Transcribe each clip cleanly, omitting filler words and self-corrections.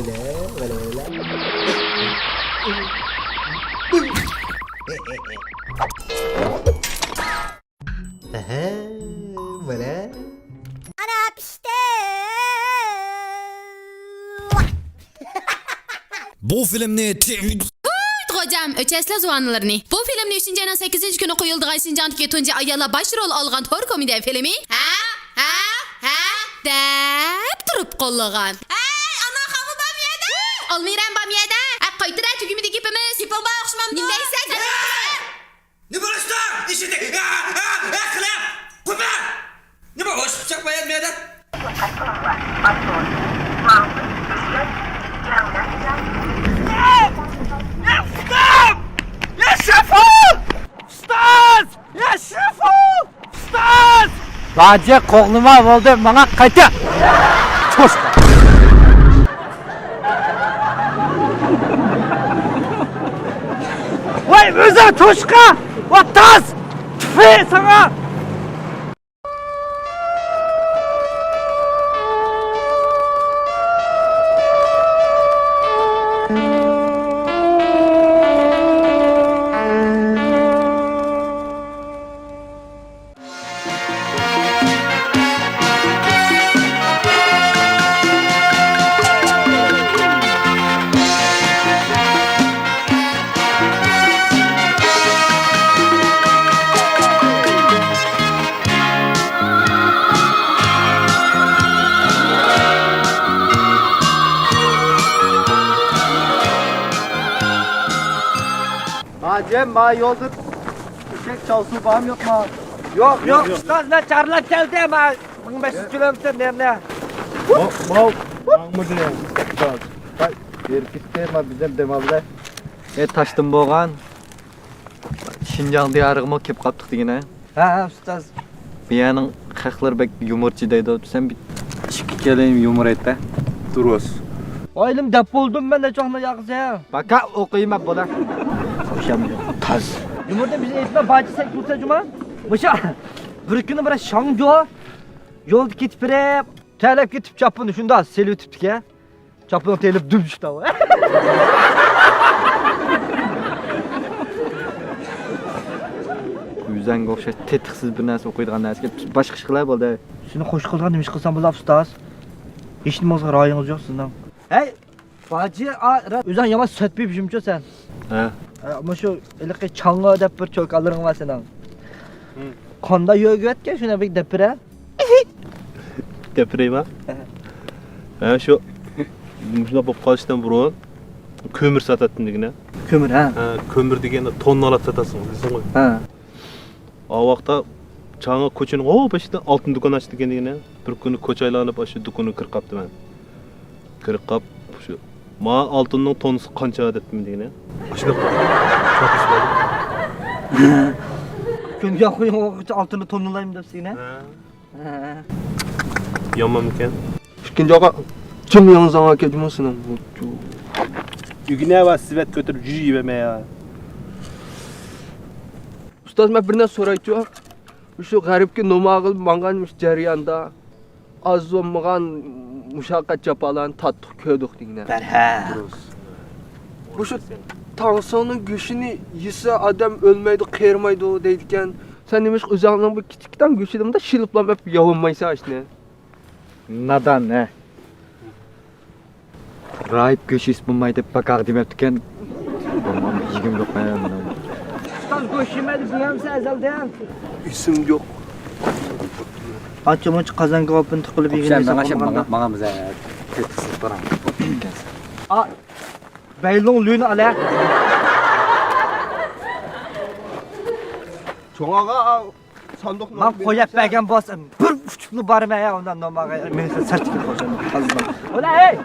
böyle. Böyle. Ana pişti. Bu filmni Hocam, öçesler zuvanlarını. Bu filmni 3. ayının 8. günü koyulduğu Sincan'daki Tunca Ayala başrol algan tor komedi filmi. Ha? Dep durup qollagan. Hey, ana xamı bamyada. Olmayran bamyada. Qaytıra tügümü dikipimiz. Tipin bağ oxşamamdı. Nindeysen? Ne barışlar? İşte. Kılap. Kupa. Ne bu hoş bıçak bayan mı adam? Ya şefu! Ustaz! Ya şefu! Ustaz! Bence kokluma oldu bana kaydı. Çoş. Vay özel toşka! Vataz! Tüfe sana! Cem bana yolda eşek çalsı bağım yok mu? Yok. Ustaz ben çarlak geldi ama 1500 kilometre nerede? Mahmud ya. Bak, erkekte ama bizim demalda. Taştım boğan. Şinjan diyarıma kep kaptık digine. Ha ustaz. Biyanın xaqlar bek yumurçidaydı. Sen bir çıkıp geleyim yumur et de. Duruz. Oylum dep buldum ben de çok yakısı ya. Baka okuyayım hep bana. Koşamıyor. Taz. Yumurta bize etme bacı sen kursa cuma. Mışa. Bir günü bana şangjo. Yol gitip bire. Telep gitip çapını şunda seli ötüptük ya. Çapını telep dümüştü ama. Yüzden qo'xshash tetiqsiz bir narsa o'qiydigan narsaga boshqa ishlar bo'ldi. Shuni xush qilgan nima ish qilsam bo'ladi ustaz? Hech nimaga ra'yingiz yo'q sizdan. Hey, baji o'zing yomon sotib yuribsan sen. Ha. Ama shu iliqi chang'a deb bir cho'kalaring var sening. Qonda yo'g'atga shuna bir depira. Gapiraymi? Ha, shu shunday bo'lib qolishdan burun ko'mir sotadin degina. Ko'mir ha. Ha, ko'mir deganda tonnalab sotasan, bilasizmi? Ha. O vaqtda chang'a ko'chaning boshida oltin do'kon ochdi degana. Bir kuni ko'cha aylanib shu do'konni kirib qapti men. Kirib qap shu ma oltinning tonnasi qancha debdim degana. Shunday sotish bo'ldi. Kunga qo'ying oltinni tonnalayman debsizmi? Ha. Yomon ekan. Ikkinchi oqa kim yoningizga kelmasin. Yugina va sivet ko'tarib yuribman ya. Ustoz men bir narsa so'raychi. Shu g'aribga nima qilib manganmish jarayonda az bo'lmagan mushaqqat jafolarni tatdiq ko'rdik degina. Ha. Bu shu tavsonning go'shini yesa odam o'lmaydi, qermaydi deydigan. Sen nemish o'zingning bu kichikdan go'shidimda shiliblam hep yovunmaysan ishni. Nadan ne? Rahip go'shingiz bo'lmaydi deb bakaq demabdi ekan. Bo'lmam yigim yo'q men. Ustaz go'sht yemadi bilamsan azaldan. Esim yo'q. Ancha qozonga olib tiqilib yegan. Mana biza tetiqsiz boramiz. Baylong luyni ala. Çoğağa sandık Men qo'yib bergan bo'lsam, bir uchibni bormay undan nomaga men sarchib qo'yaman. Azizim. Ola hey.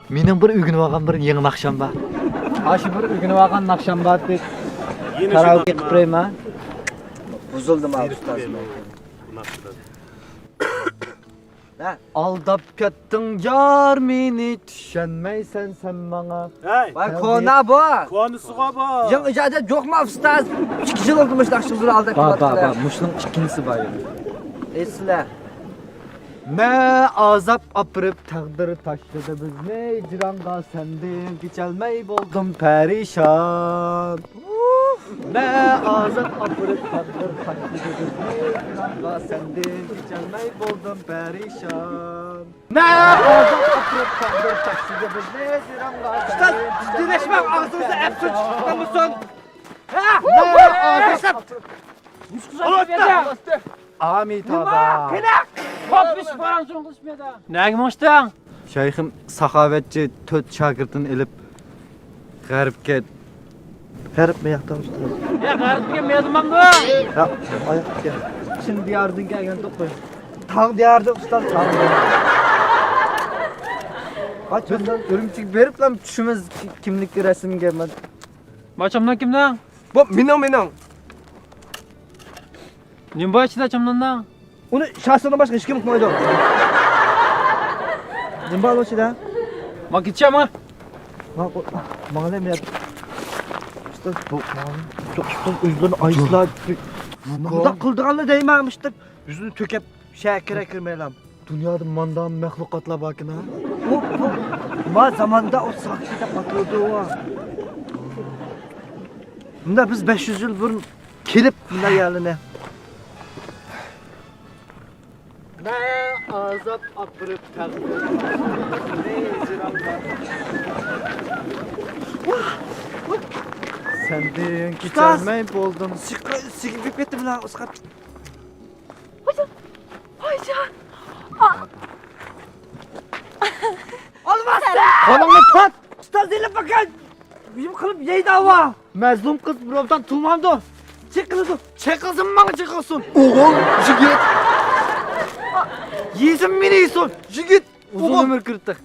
Mening bir o'rganib olgan bir yangi naqsham bor. Shu bir o'rganib olgan naqsham bor deb karaoke qilib qo'yman. Buzildim ustaz. Ha? Aldap kettin yar meni düşenmeysen sen bana. Hey, Bak kona bu. konusuga bak. Yan icazet yok mu ustaz? 2 yıl oldu başta şunları aldık. Bak, muşnun ikincisi var. Esle. Me azap apırıp taqdir taşladı bizni Ciranğa sendin geçelmey boldum perişan. Me azap apırıp taqdir taşladı bizni Ciranğa sendin geçelmey boldum perişan. Me azap apırıp taqdir taşladı bizni Ciranğa Ustaz sendin ciddileşme ağzınızda hep suç çıktı mısın? Ha? Me azap Unutma. Amitaba. Nägim hoşdan? Şeyhim sahavetçi töt şagirdin elip garipke Herip mi yaktan ustaz? Ya garipke mezman da. Ya ayak gel. şimdi yardım gelgen topu. Tağ diyardı ustaz. Tağ Kaç Biz örümcek berip lan düşümüz kimlikli resim gelmedi. Başamdan kimden? Bu minang. Nim başida çamdan? Onu şahsından başka hiç kim koydu? Zimbabwe da. Bak gideceğim ha. Mağala mı yaptı? Ustaz bu çok yüzünü ayıslar. Burada kıldıranlı değmemiştir. Yüzünü tökep şekere kirmeyelim. Dünyada mandan mehlukatla bakın ha. Bu ma zamanda o sahtede patladı o. Bunda biz 500 yıl burun kelip bunda yerine. Ne azap apırıp taqdir. Ne Ciranğa. Sendin geçelmey boldum. Sikip bitti lan Oscar. Olmaz. Kolunu pat. Ustaz değil bakın. Bizim kılıp yeydi hava. Mezlum kız buradan tulmandı. Çek kılıdı. Çek kızım bana çıkasın. Oğul jigit. Yiğisin beni yiyin. Jigit. Uzun ömür kırdık.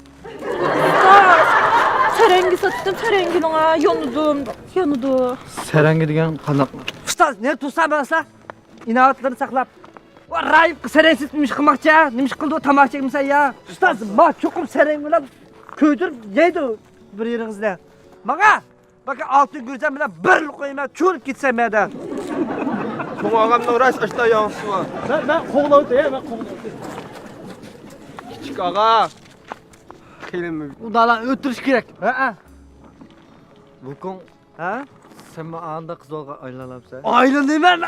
Serengi sattım, serengin ona yonudu. Serengi degan qanaq? Ustaz ne tutsa barasa? İnatlarını saklap. O rayıp serensiz kılmakça, nimiş kıldı o tamak çekmişsen ya. Ustaz ma çokum seren bilen köydür yeydi bir yerinizde. Bana bakın altın gözem bilen bir koyma çürüp gitsem ya da. Çoğun ağamdan rast aşta yansı var. Ben qoğladı ya, ben qoğladı. Küçük ağa. Kelime. Udalan ötürüş gerek. Ha? Vulkan Ha? sen bana anda kız olga aylanap sen. Aylın değil mi lan?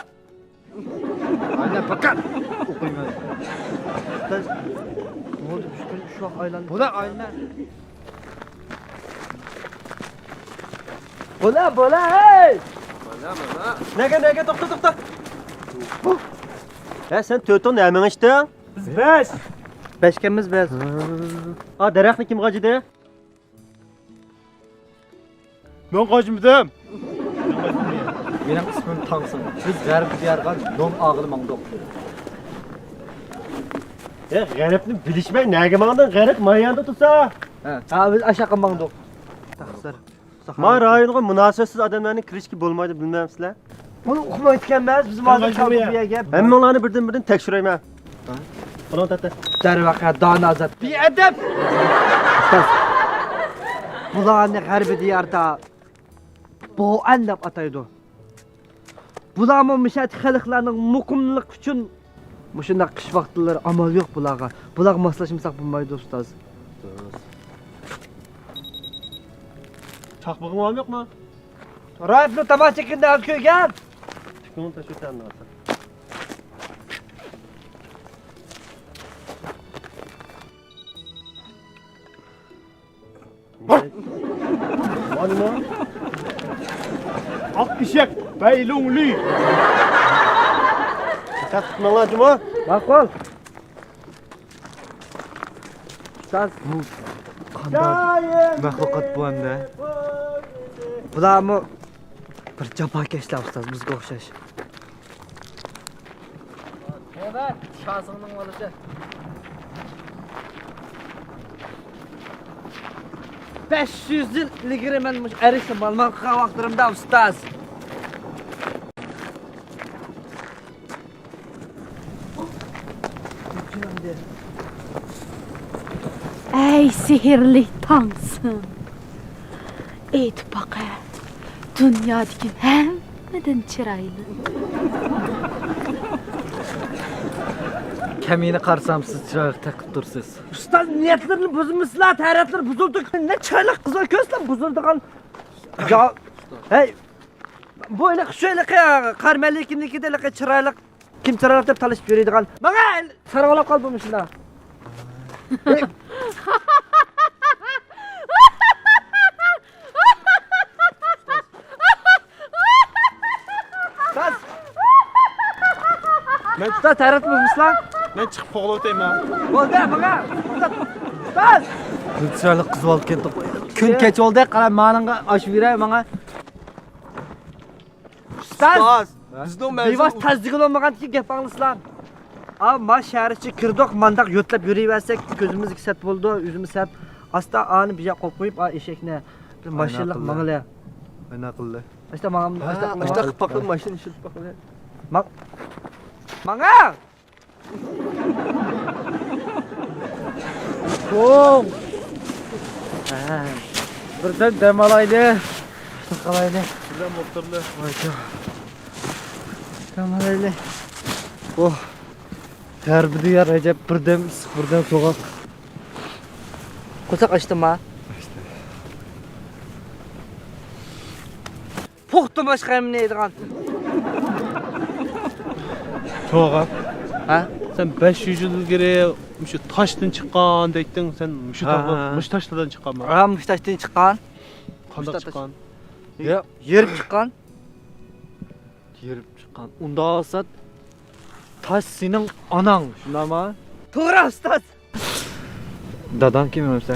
Aynen bakar. Okuyma. Ustaz. Ne oldu şu an aylan? Bu da aynen. Bola hey! Nege tokta. Ha sen tötün nämen içdin? Biz 5. Beşkemiz bez. Ha daraxtni kim qacıdı? Ben qacımdım. Benim ismim Tansın. Biz garip diyarga nom ağılı mangdok. Ya garipni bilishmay näge mangdan garip mayanda tutsa. Ha biz aşağı kamandık. Taksır. Ma rayonga munosabatsiz odamlarning kirishki bo'lmaydi bilmaysizlar. Bunu okuma etkenmez bizim ağzı çaldı bir yege. Hammalarni birdan-birdan tekshirayman. Falon tata. Darvaqa dana azat. Bir edep. Ustaz. Bularni g'arbi diyarda bo'an deb ataydi. Bularmi mishat xalqlarning muqimlik uchun mushunda qish vaqtlari amal yo'q bularga. Bular moslashmasak bo'lmaydi ustoz. Chaqbog'im ham yo'qmi? Rayibni tamosh chekindi olib ko'ygan. Tukun tashutan olsa. Valima. Ak işek, beylungli. Dikkat tutmalar Cuma. Bak ol. Ustoz bu qanday mahluqot bu hamda. Bularmi bir jafokashlar ustoz bizga o'xshash. Evet, şahsının olışı. Beş yüz yıl ilgili men erişim almak vaqtlarımda ustoz. Ey sihirli tansın. Eytip baqa. Dünyadaki hemmeden çıraylı. Kemini qarsamsiz chiroyli taqib tursiz. Ustoz niyatlarini buzmuşlar, hayratlar buzuldu. Ne çaylak kızıl gözler buzulduğun. Ya, hey. Böyle şöyle karmeli kimliki de çıraylık. Kim çıraylık dep talışıp yürüydiğin. Bana sarıvalap kalbımmışlar. Ustoz. Ustoz hayrat buzmuşlar. Men chiqib qo'g'lavtayman. Bo'ldi, baqa. Ustoz. Chiroyli qiz olib keldi. Kun kech oldi, qara menga oshib beray, menga. Ustoz. Bizning Bevos mavzu tasdiq olmagan ki gap anglıslar. Abi ma şehirçi kirdik mandak yotlab yürüyversek gözümüz set buldu, yüzümüz set. Asta anı bir qo'yib qo'yib eşekne maşallah mangla. Ana qildi. Asta mangam Ashta qipaqli mashina ishib baqadi. Manga. Qo'ng. Birdan dam olaydi. Qalaydi. Sizlar motorli. Kamerayla. Oh. Harbi ya Recep birdan so'g'ib. Qo'saq açtım ha. Puxtum boshqa nima deydigan. So'g'ib. Ha? Sen 500 yil ilgari shu toshdan chiqqan deyding. Sen shu Ha. toshdan chiqqanmi? Ha, mushtajdan chiqqan. Qanday chiqqan? Ya, yerib chiqqan. Yerib chiqqan. Unda olsa tash sening onang, shundami? To'g'ri ustoz. Dadam kim o'lsa?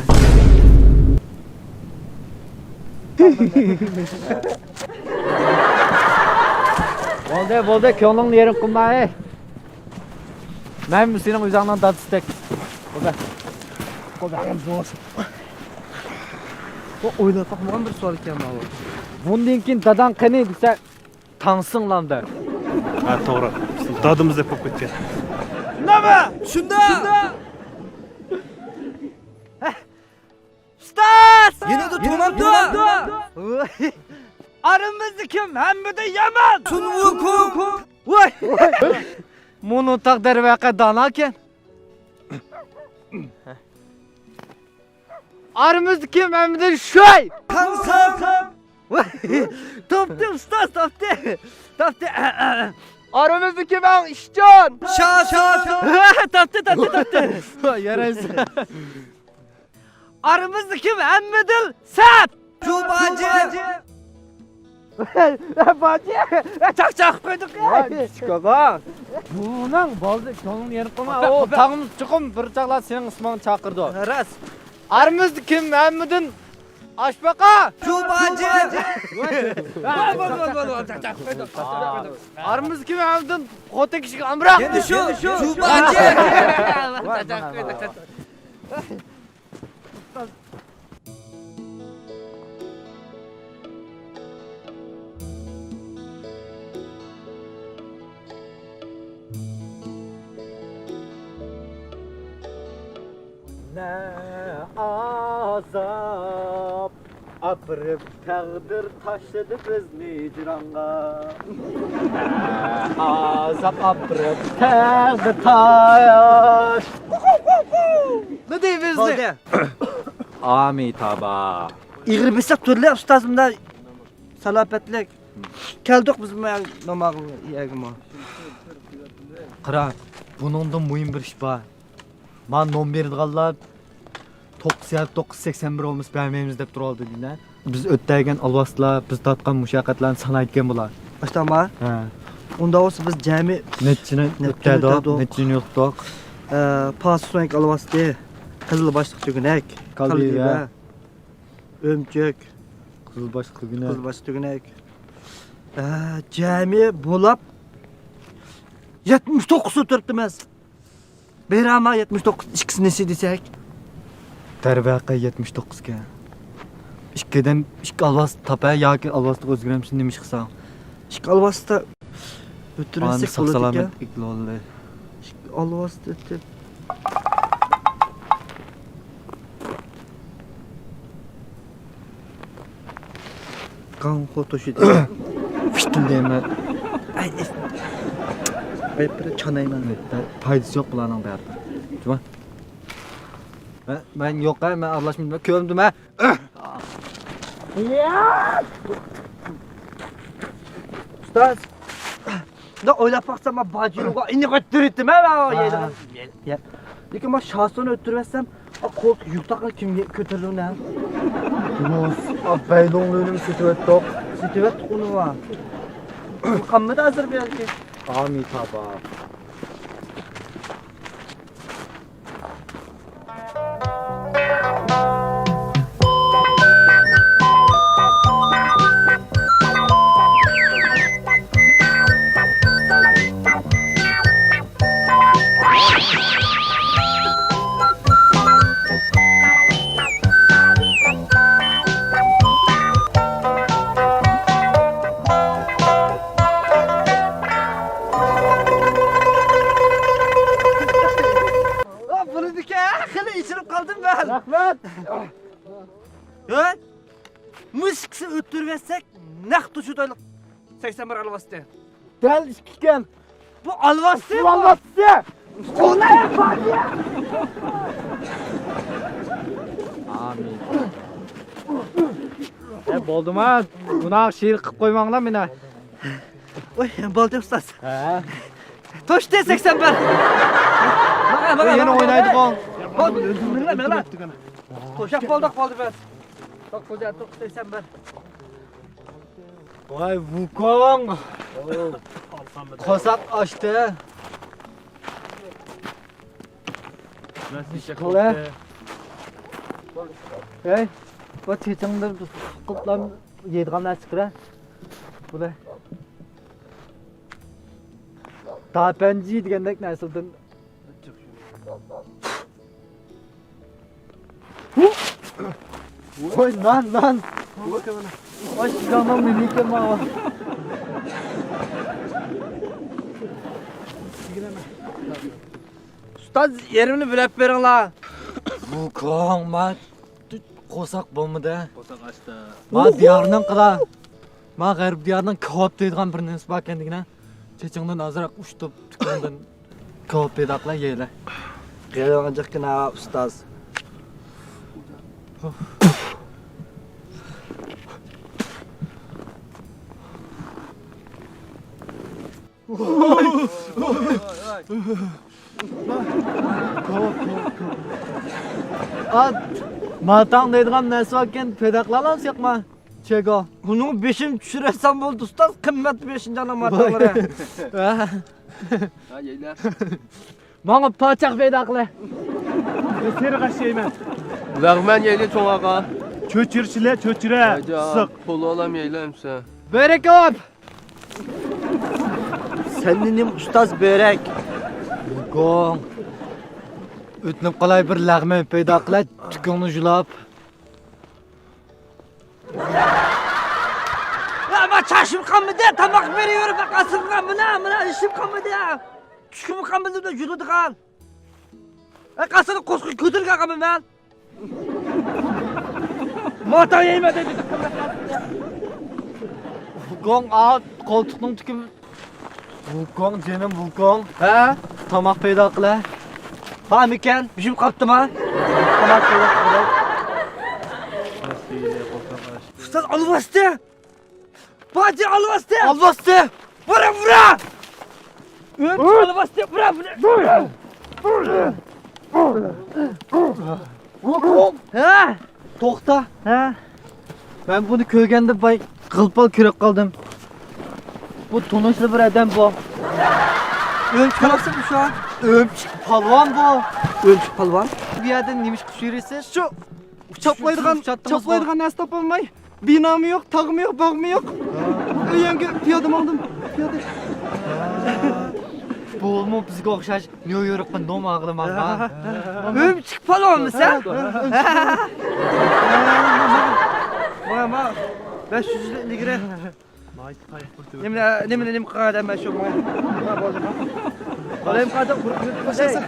Bo'ldi, ko'nglingni yerim qilma. Men sening o'zingdan dad istak. O o'ylab bakmagan bir savol ekan bu. Bundan keyin dadam qani desa, tansinglar der. Ha, to'g'ri. Dadimiz deb qo'yib ketgan. Nima? Shunda. Ustoz! Yine de tuğmamdı. Aramızda kim? Hem de Yaman. Sunvukum. Vay. Bunu takdir vaqa danaken. Aramızda kim? Hem de şoy. Kansam. Toptu ustoz, toptu. Toptu. Aramızda kim ben işcan? Şaşa. Toptu. Yaraysa. Aramızda kim? Emmedil Sat. Çubacı. Bacı. Çak koyduk ya. Çıkağa. Bunun baldı ko'ngling yerim qilma. O tağımız çıkım bir çaqlar senin ismini chaqirdi. Ras. Aramızda kim? Hemmedin Aşbaqa. Çubacı. Aramızda kim? Hemmedin Xo'ta kishig Amroq. Kendi şu. Çubacı. Ne azap apırıp taqdir tashladı bizni jironga. Ne azap apırıp taqdir taş. Ne deymiz? Oldu. Amitaba. İğir bisaq turli ustozimda salopatlik. Keldik biz bu namag'ni yegimo. Qara, buningdan muhim bir ish bor. Men nom berdiganlar 981 olmuş bermaymiz deb turoldi deydi. Biz o'tdagan alvaslar, biz tatgan mushaqqatlarni sanayotgan bular. Başlama. Ha. Unda olsa biz jami Nechini o'tdadik, o'tdadik, nechini yo'qdik. Passonik alvasdi. Qizil boshliq tugunak, Qalbiga. Ömçök, Qizil boshliq tugunak. qizil boshliq tugunak. Jami bo'lib 79 o'tiribdi emas. Berama 79 ikkisini desak. Darvaqa 79 ga. Ikkidan ikki alvas tapa yoki alvasni o'zgaramsin nima ish qilsam. Ikki alvasda o'tirsak sog' bo'ladi salomat ekan. iqlolli. Alvasda o'tib. kan kotoşu. Fıştıl deyman. Ay. Bir çanayman. Faydası yok bularning bari. Cuma. Ben yok ben aralashmayman. Ko'mdim ha. Ustaz. Ne oylap baksam ben bacıyla inni götürüttüm ha ben yedim. Ya. Lekin ben şahsını öttürmezsem koltuk yuktakla kim kötülüğü ne? Rus, beylongni önümü sütüvetdik. Sütüvet onu var. Kamı da hazır belki. Amitabha. Bunu dike hılı içirip kaldım ben. Rahmet. Evet. Müzikse öttürmezsek nak tuşu doyluq. 81 alvastı. Del işkiken. Bu alvastı mı? Alvastı. Ona yapar ya. Amin. Boldum ha. Buna şiir qilib qo'ymanglar meni. Oy, boldi ustaz. Ha. Toshdi 81. Yana o'ynaydigan. Mana. To'shaq qoldi ben. Tok qo'ydi 81. Voy, Wukong. Qosaq ochdi. Qo'la. Hey, bu chechingda qilib yeydigan narsa chiqira. Bular. Tapanji degandek narsadan. Voy, nan. Oy, tamam nima ekan? Ustaz yerimni bilib beringlar. Wukong, ma qo'saq bo'lmadi. Qo'saq ochdi. Ma diyorning qila. Ma g'arb diyorining kavob deydigan bir narsa bor ekanligini. Chechingdan ozroq uchtib tukandan kavob pedaqlar yeylar. Qiyalangajikina ustaz. Matang deydigan narsa bor ekan, pedaqlarlar yo'qmi? Chego. Bunun 5'ini düşürəsən oldu ustaz. Qimmat 5-ci alamatları. Ha yeyler. Mana paçaq pedaqlar. Seri qaşayman. Lağmen yeyle çoğ ağa. Çöçüre. Sık. Pulu olam yeyle hemse. Börek kebab. Səninim ustaz börək. Wukong. O'tnib qolay bir lag'man pedaqlar, tukungni julab. Ya ben çarşım kanmadı, tabak veriyorum, bak asıl kanmadı, işim kanmadı ya. Çükümü kanmadı da yürüdü kan. Kasını koskun kötür kanmadı ben. Mata yemedi dedi. Wukong, koltuqning tukumi. Wukong, canım Wukong. Ha? Tomoq pedaqlar. Ha miken, işim kaptı mı? Tamak pedaqlar. Ustaz alvastı. Bacı alvastı. Alvastı. Vura. Alvastı, vura. Ha? To'xta. Ha? Ben bunu ko'rganda qilpal ko'rib qoldim. Bu tunuşlu bir adam bu. Önç nasıl bu şu an? Ömçük palvan bu. Önç palvan. Bir yerden neymiş kuşuyurisi? Şu çaplaydıgan nasıl tapılmay? Binamı yok, tağımı yok, bağımı yok. Yenge piyadım aldım. Piyade. Bu mu bizga o'xshash New York'dan dom ağlamak ha. Ömçük palvan mı sen? Bana 500 lira. Nemine kadar ben şu bana. Olayım kadar kurtuluşa.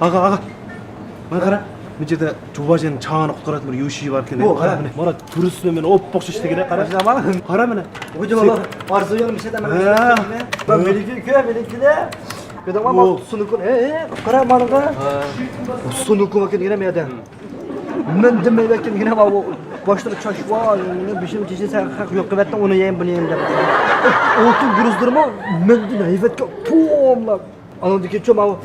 Ağa. Mana qara. Mijede Jubajen çağını qutqaratan bir yoshi var ekan. Qara mana. Mana turistmi meni oppoq shishligida qara. Qara mana. Hocam Allah arzu yolmuş adam. Ben benimkine. Kadam ama sunukun. Kara manıga. Sunukun bakın yine meydan. Men demey bakın yine var o başta çaş var. Bir şey çeşit sen hak yok kıvette onu yiyeyim bunu yiyeyim de. Oltun guruzdurma. Men de hayvet ki pomla. Anladaki çöm ama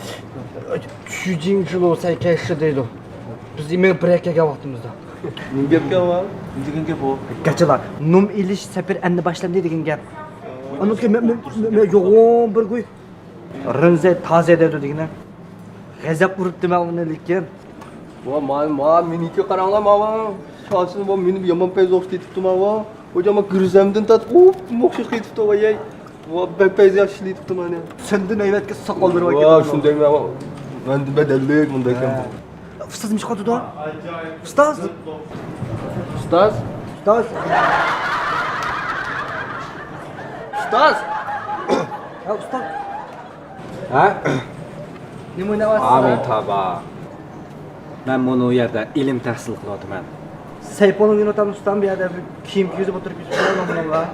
çücin şunu sen keşke deydi. Biz yemeğe bırakacak vaktimizde. Ne gapga var? Ne degan gap o? Kaçılar. Num iliş sefer ende başlam dediğin gap. Anladaki me yoğun bir koy. Rınze taze dedi digine. Gazap vurup deme onu likken. Ma meniki qaranglar ma. Şansın bu meni yaman payz o'xshatibdi ma. Hocam girzamdan tat mo'xshish ketibdi voy. Bu payz yaxshilayibdi meni. Senden ayvetke sakal bir Va, vakit. shunday ma. Men badallik bunday ekan. Ustazmış kadı da. Ustaz. Ustaz. Ustaz. Ustaz. Ya ustaz. Ha? Ne ne var? Amitabha. Men bunu u yerda ilm tahsil qilyapman. Seyponun yine tam ustam bir yerde kiyim yüzü oturup bir şey olmamalı var.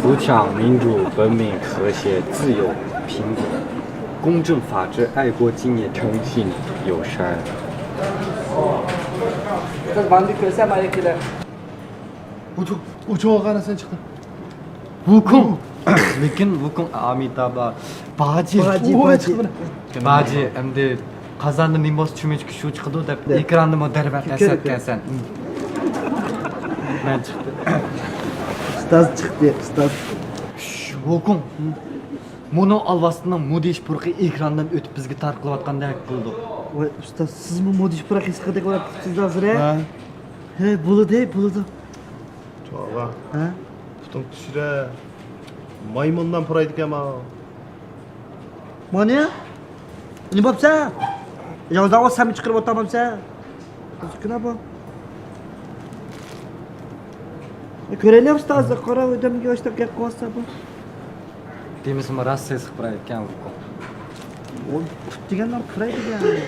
扶强民主、文明、和谐、自由、平等、公正、法治、爱国、敬业、诚信、友善。 Ustaz bandı körsem ayakıyla. Uçağa qarasan chiqdi. Wukong. Lekin Wukong Amitabha. Baji. Baji. Endi qazonni nimos chumich shu chiqdi deb ekranni darbat asatgansan. Men chiqdi. Ustaz çıktı ustaz. Wukong. Bunu alvasından mudish purqi ekrandan o'tib bizga tarqilayotgandek bo'ldi. Vay ustaz siz mi modiş bırak iskadak olarak siz hazır he? He buludu. Çoğa. Ha? Putung tushira. Maymundan puraydi ekan ma. Mani? Ne yapsa? Ya o zaman sen mi çıkarıp otamamsa? Kızıkına bu. Köreyle ustaz qara ödem göçtep gap qo'ysa bu. Demisimi rost ses qilib aytgan Wukong. O tut deganlar quraydi yani.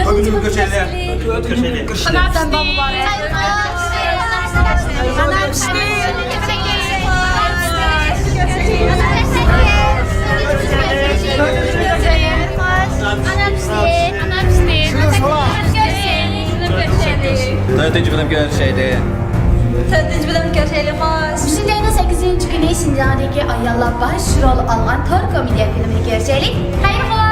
Ödümü köşeli. Köşeli. Dördüncü bölüm görüşeydi. Dördüncü bölüm görüşelim hoş. Üçüncü ayının 8. günü Şinjan'daki ayala baş rol algan tor komediya filmini görüşelim. Hayır hoş.